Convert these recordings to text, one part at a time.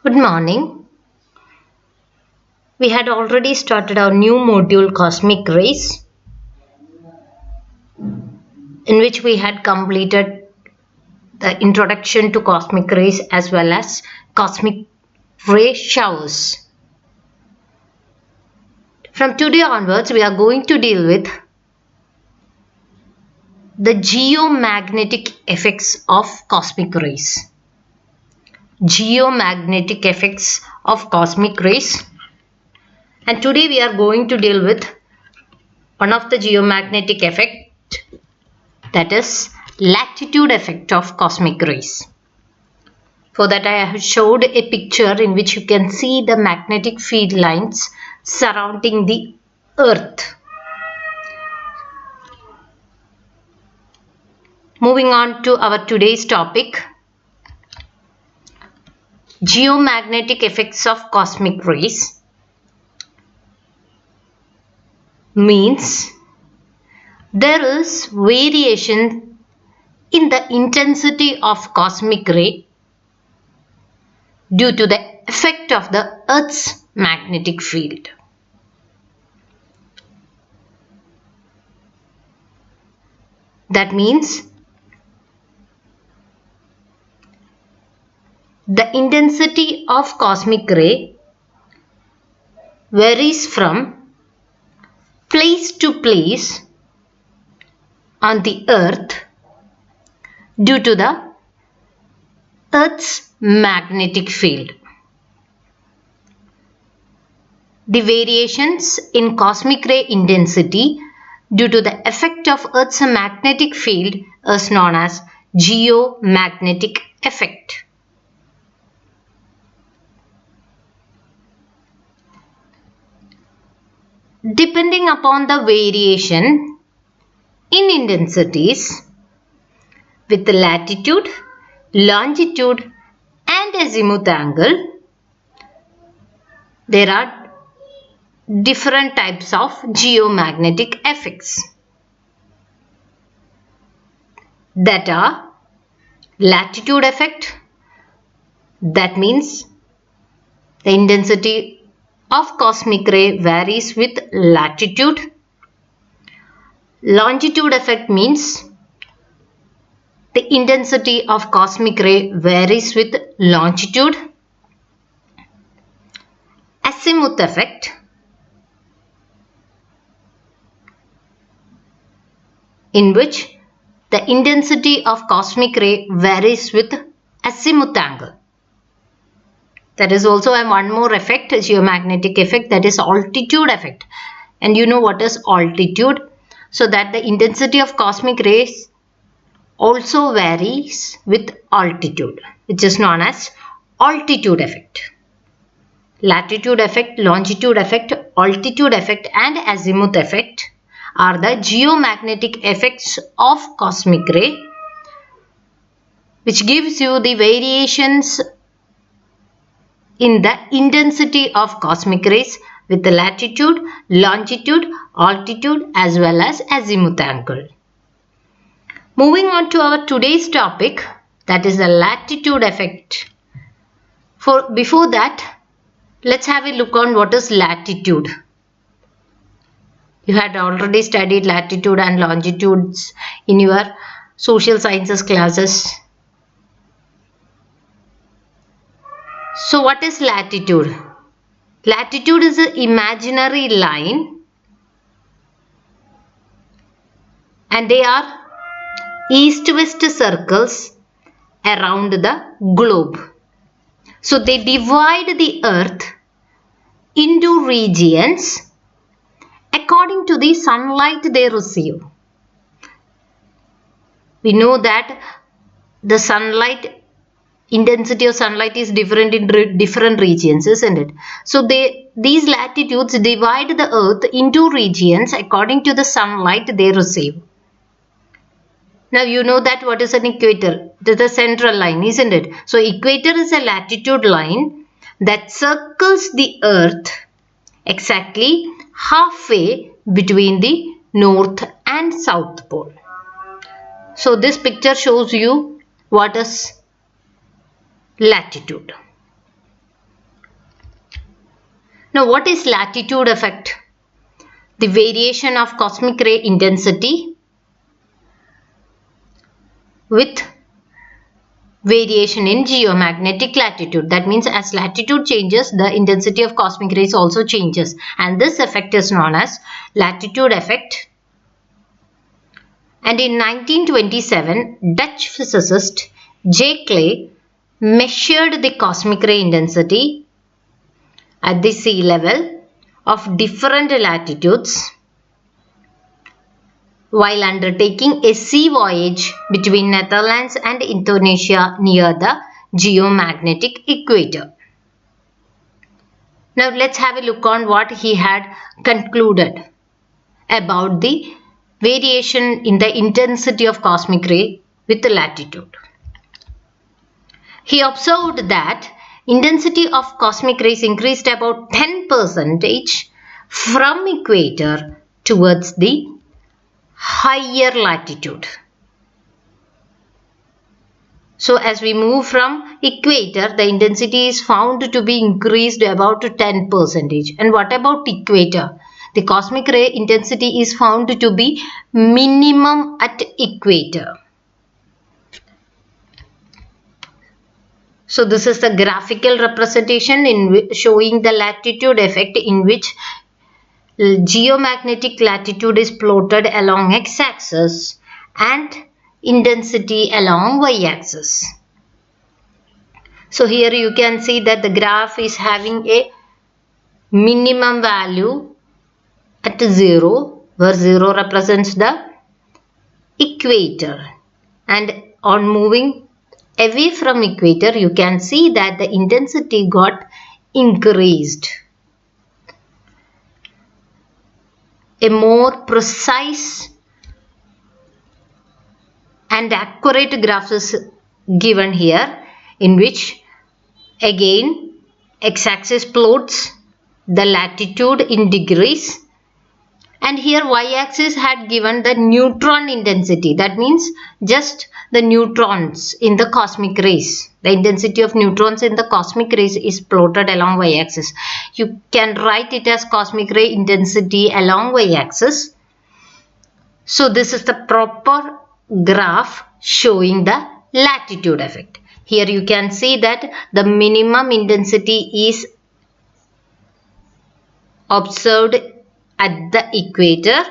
Good morning. We had already started our new module Cosmic Rays, in which we had completed the introduction to cosmic rays as well as cosmic ray showers. From today onwards, we are going to deal with the geomagnetic effects of cosmic rays. Geomagnetic effects of cosmic rays. And today we are going to deal with one of the geomagnetic effect, that is latitude effect of cosmic rays. For that I have showed a picture in which you can see the magnetic field lines surrounding the earth. Moving on to our today's topic, geomagnetic effects of cosmic rays means there is variation in the intensity of cosmic ray due to the effect of the Earth's magnetic field. That means the intensity of cosmic ray varies from place to place on the earth due to the Earth's magnetic field. The variations in cosmic ray intensity due to the effect of Earth's magnetic field is known as geomagnetic effect. Depending upon the variation in intensities with latitude, longitude and azimuth angle, there are different types of geomagnetic effects. That are latitude effect, that means the intensity of cosmic ray varies with latitude. Longitude effect means the intensity of cosmic ray varies with longitude. Azimuth effect, in which the intensity of cosmic ray varies with azimuth angle. There is also one more effect, geomagnetic effect, that is altitude effect. And you know what is altitude? So that the intensity of cosmic rays also varies with altitude, which is known as altitude effect. Latitude effect, longitude effect, altitude effect and azimuth effect are the geomagnetic effects of cosmic ray, which gives you the variations in the intensity of cosmic rays with the latitude, longitude, altitude as well as azimuth angle. Moving on to our today's topic, that is the latitude effect. Before that, let's have a look on what is latitude. You had already studied latitude and longitudes in your social sciences classes. So what is latitude? Latitude is an imaginary line and they are east-west circles around the globe. So they divide the earth into regions according to the sunlight they receive. We know that the intensity of sunlight is different in different regions, isn't it? So these latitudes divide the earth into regions according to the sunlight they receive. Now you know that what is an equator? It is the central line, isn't it? So equator is a latitude line that circles the earth exactly halfway between the north and south pole. So this picture shows you what is latitude. Now what is latitude effect? The variation of cosmic ray intensity with variation in geomagnetic latitude. That means as latitude changes, the intensity of cosmic rays also changes, and this effect is known as latitude effect. And in 1927, Dutch physicist J. Clay measured the cosmic ray intensity at the sea level of different latitudes while undertaking a sea voyage between Netherlands and Indonesia near the geomagnetic equator. Now let's have a look on what he had concluded about the variation in the intensity of cosmic ray with the latitude. He observed that intensity of cosmic rays increased about 10% from equator towards the higher latitude. So as we move from equator, the intensity is found to be increased about 10%. And what about equator? The cosmic ray intensity is found to be minimum at equator. So this is the graphical representation in showing the latitude effect, in which geomagnetic latitude is plotted along x-axis and intensity along y-axis. So here you can see that the graph is having a minimum value at 0, where 0 represents the equator, and on moving away from equator you can see that the intensity got increased. A more precise and accurate graph is given here, in which again x-axis plots the latitude in degrees, and here y-axis had given the neutron intensity. That means just the neutrons in the cosmic rays. The intensity of neutrons in the cosmic rays is plotted along y-axis. You can write it as cosmic ray intensity along y-axis. So this is the proper graph showing the latitude effect. Here you can see that the minimum intensity is observed at the equator,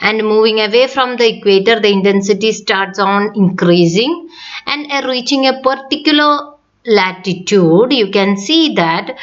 and moving away from the equator the intensity starts on increasing, and reaching a particular latitude you can see that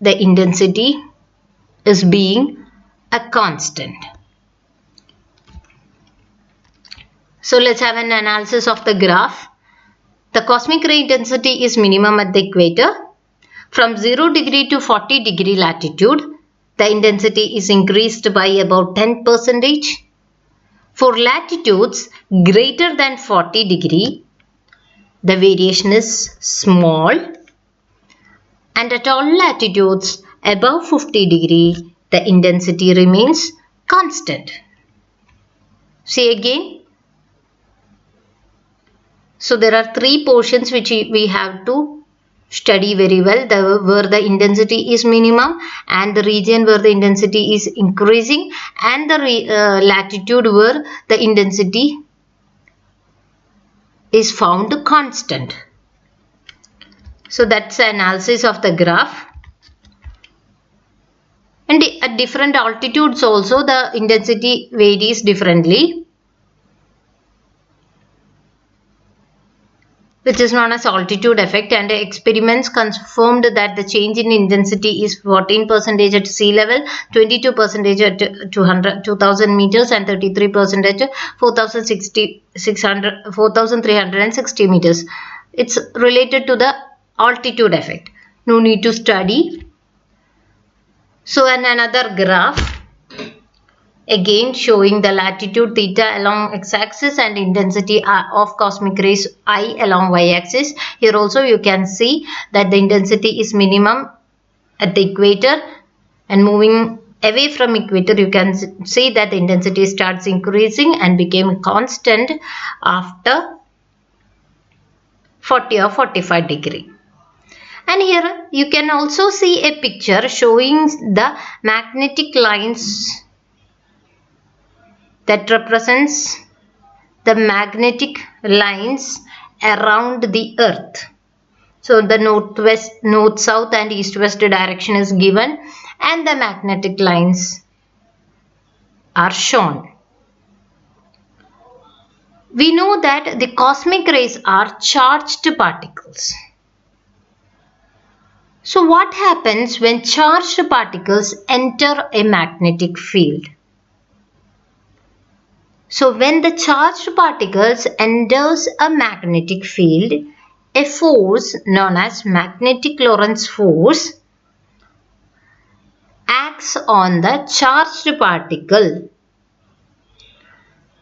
the intensity is being a constant. So let's have an analysis of the graph. The cosmic ray intensity is minimum at the equator. From 0 degree to 40 degree latitude, the intensity is increased by about 10%. For latitudes greater than 40 degree, the variation is small, and at all latitudes above 50 degree, the intensity remains constant. See again. So there are three portions which we have to study very well: where the intensity is minimum, and the region where the intensity is increasing, and the latitude where the intensity is found constant. So that's the analysis of the graph. And at different altitudes also the intensity varies differently, which is known as altitude effect, and experiments confirmed that the change in intensity is 14% at sea level, 22% at 2000 meters, and 33% at 4360 meters. It's related to the altitude effect. No need to study. So another graph, again showing the latitude theta along x-axis and intensity of cosmic rays I along y-axis. Here also you can see that the intensity is minimum at the equator, and moving away from equator you can see that the intensity starts increasing and became constant after 40 or 45 degree. And here you can also see a picture showing the magnetic lines that represents the magnetic lines around the earth. So the northwest, north, south and east west direction is given and the magnetic lines are shown. We know that the cosmic rays are charged particles. So what happens when charged particles enter a magnetic field? So when the charged particles enters a magnetic field, a force known as magnetic Lorentz force acts on the charged particle,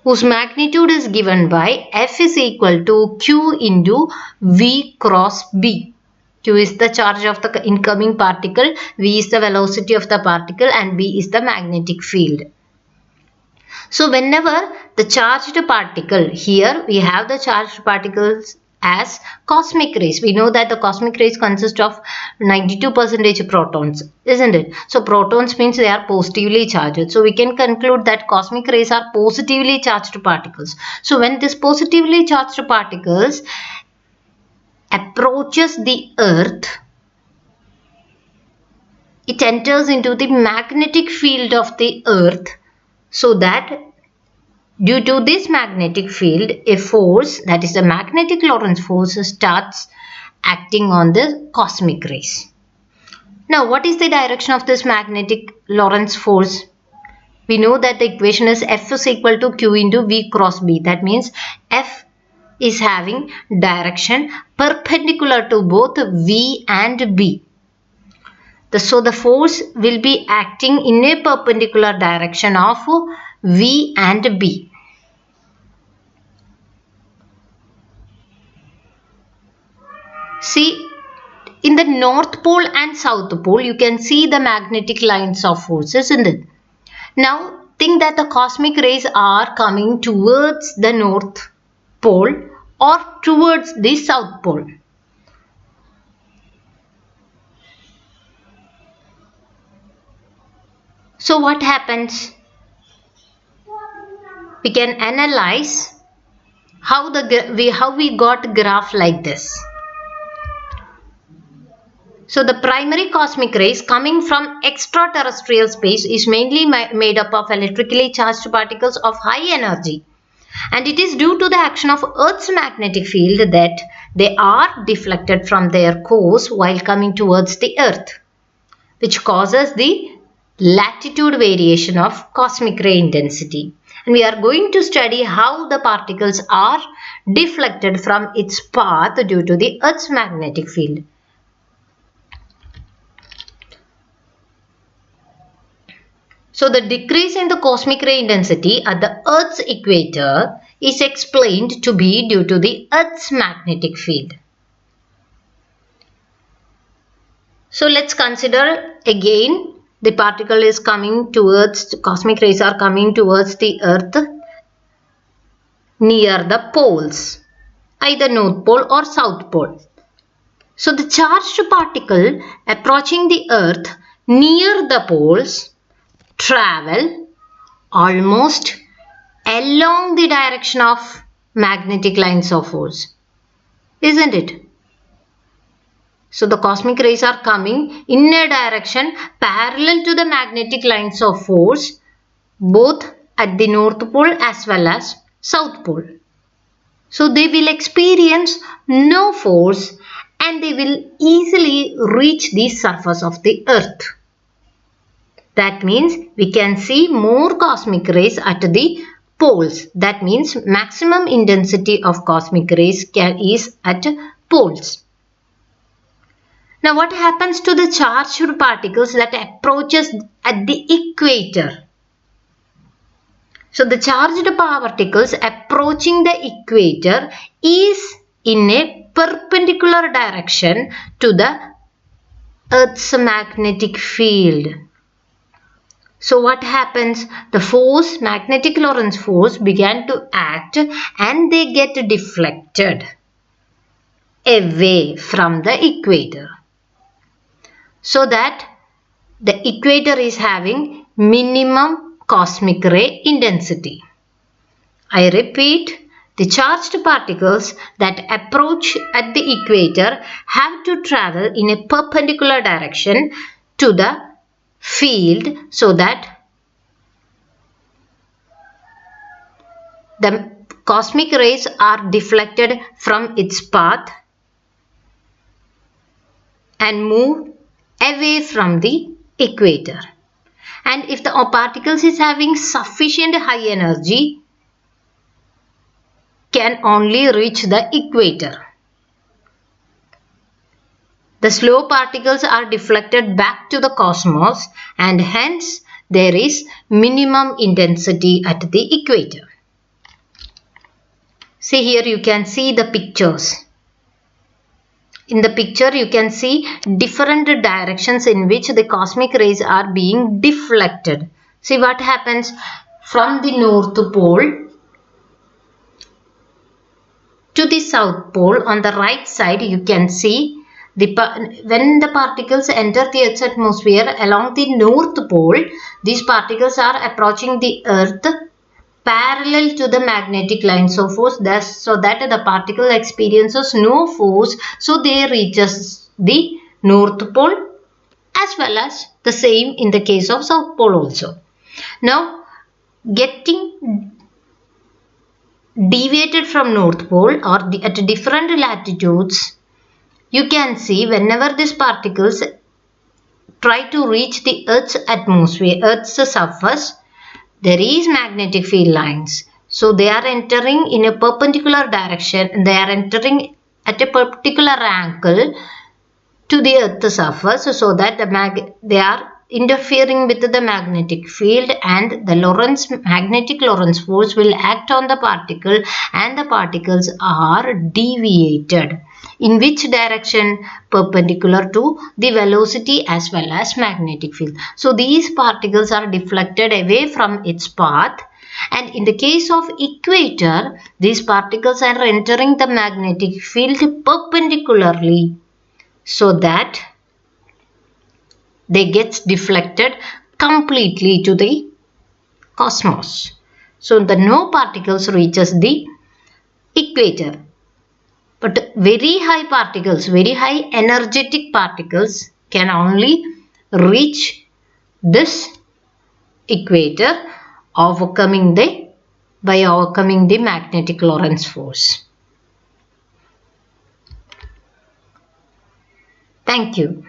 whose magnitude is given by F is equal to Q into V cross B. Q is the charge of the incoming particle, V is the velocity of the particle and B is the magnetic field. So whenever the charged particle, here we have the charged particles as cosmic rays. We know that the cosmic rays consist of 92% protons, isn't it? So protons means they are positively charged. So we can conclude that cosmic rays are positively charged particles. So when this positively charged particles approaches the earth, it enters into the magnetic field of the earth, so that due to this magnetic field, a force, that is the magnetic Lorentz force, starts acting on the cosmic rays. Now, what is the direction of this magnetic Lorentz force? We know that the equation is F is equal to Q into V cross B. That means F is having direction perpendicular to both V and B. So the force will be acting in a perpendicular direction of V and B. See, in the North Pole and South Pole, you can see the magnetic lines of forces, isn't it? Now, think that the cosmic rays are coming towards the North Pole or towards the South Pole. So what happens? We can analyze how we got graph like this. So the primary cosmic rays coming from extraterrestrial space is mainly made up of electrically charged particles of high energy, and it is due to the action of Earth's magnetic field that they are deflected from their course while coming towards the Earth, which causes the latitude variation of cosmic ray intensity. And we are going to study how the particles are deflected from its path due to the Earth's magnetic field. So the decrease in the cosmic ray intensity at the Earth's equator is explained to be due to the Earth's magnetic field. So let's consider again, the particle is coming towards, cosmic rays are coming towards the Earth near the poles, either North Pole or South Pole. So the charged particle approaching the Earth near the poles travel almost along the direction of magnetic lines of force, isn't it? So the cosmic rays are coming in a direction parallel to the magnetic lines of force, both at the North Pole as well as South Pole. So they will experience no force and they will easily reach the surface of the Earth. That means we can see more cosmic rays at the poles. That means maximum intensity of cosmic rays is at poles. Now what happens to the charged particles that approaches at the equator? So the charged particles approaching the equator is in a perpendicular direction to the Earth's magnetic field. So what happens? The force, magnetic Lorentz force, began to act and they get deflected away from the equator. so that the equator is having minimum cosmic ray intensity. I repeat, the charged particles that approach at the equator have to travel in a perpendicular direction to the field so that the cosmic rays are deflected from its path and move away from the equator. And if the particles is having sufficient high energy, can only reach the equator. The slow particles are deflected back to the cosmos and hence there is minimum intensity at the equator. See, here you can see the pictures. In the picture you can see different directions in which the cosmic rays are being deflected. See what happens from the North Pole to the South Pole. On the right side you can see when the particles enter the Earth's atmosphere along the North Pole, these particles are approaching the Earth parallel to the magnetic lines of force, thus so that the particle experiences no force, so they reaches the North Pole, as well as the same in the case of South Pole also. Now, getting deviated from North Pole or at different latitudes, you can see whenever these particles try to reach the Earth's atmosphere, Earth's surface, there is magnetic field lines. So they are entering in a perpendicular direction. They are entering at a particular angle to the Earth's surface, so that they are interfering with the magnetic field, and the magnetic Lorentz force will act on the particle and the particles are deviated. In which direction? Perpendicular to the velocity as well as magnetic field. So these particles are deflected away from its path, and in the case of equator, these particles are entering the magnetic field perpendicularly, so that they get deflected completely to the cosmos. So the no particles reaches the equator. But very high particles, very high energetic particles can only reach this equator by overcoming the magnetic Lorentz force. Thank you.